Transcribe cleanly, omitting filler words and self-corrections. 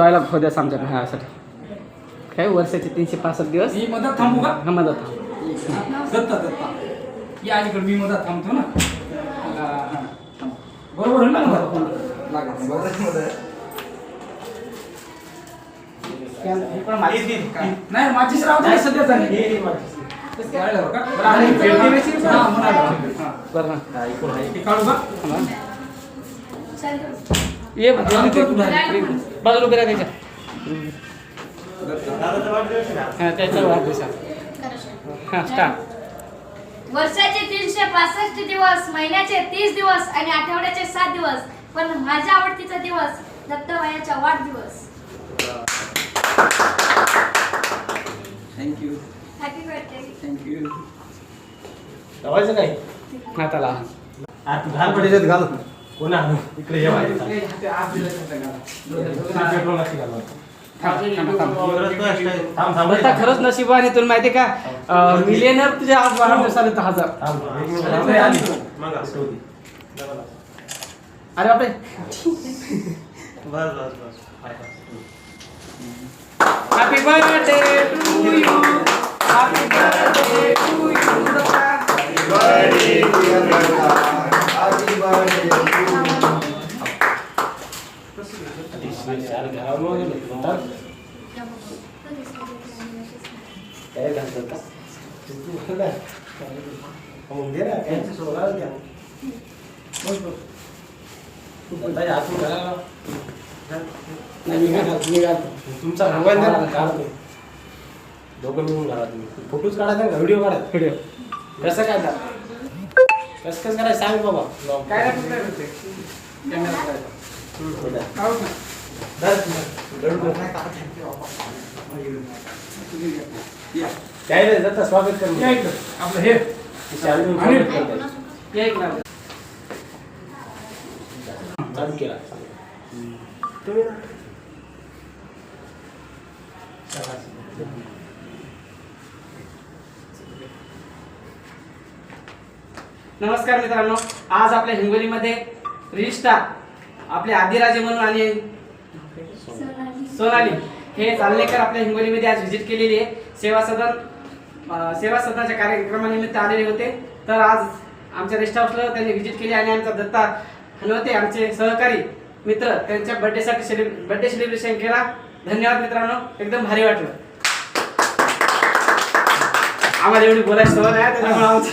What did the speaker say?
व्हायला खोद्यास आमच्या ह्यासाठी काय वर्षाचे 365 दिवस. मी मदत थांबू का? हा मदत दत्ता दत्ता या अलीकडे मी मदत थांबतो ना. बरोबर आहे ना नाही माझीच राहू दे सध्या झाली काढू का ये बाजूला उभे राहा त्याच्या. हा त्याचा वाढदिवस. हा स्टार्ट. वर्षाचे 365 दिवस, महिन्याचे 30 दिवस आणि आठवड्याचे 7 दिवस, पण माझ्या आवडतीचा दिवस दत्तबायाचा वाढदिवस. Thank you happy birthday. थँक्यू. लावायचं काय हाताला तू घाल पडेल घाल कोणा आणू इकडे ये माझ्या पेट्रोल नक्की घाल थांब दत्ता खरंच नशिबाने तुला माहिती का मिलियनर तुझ्या आज वाढदिवसाला 10,000. अरे बापरे. Happy birthday to you. Happy birthday to you Datta. काय घालतात का मग दे ना त्यांचं सोडा द्या तुमचा मोबाईल द्या ना काढतो दोघं मिळून घाला तुम्ही फोटोज काढायचा का व्हिडिओ काढायचा व्हिडिओ कसं काय कसं करायचं सांग बाबा काय नाही काय रे जाता स्वागत कर आपलं हे चालू केला तुम्ही ना नमस्कार मित्रांनो, आज आपल्या हिंगोलीमध्ये रिस्टार आपले आदिराजे म्हणून आणि सोनाली हे चालणेकर आपल्या हिंगोलीमध्ये आज व्हिजिट केलेली आहे. सेवा सदनाच्या कार्यक्रमानिमित्त आलेले होते. तर आज आमच्या रेस्ट हाऊसला त्यांनी व्हिजिट केली आणि आमचा दत्ता हनवते आमचे सहकारी मित्र त्यांच्या बर्थडे सेलिब्रेशन केला. धन्यवाद मित्रांनो, एकदम भारी वाटलं. आम्हाला एवढी बोलायची सवय नाही त्याच्यामुळे आमचं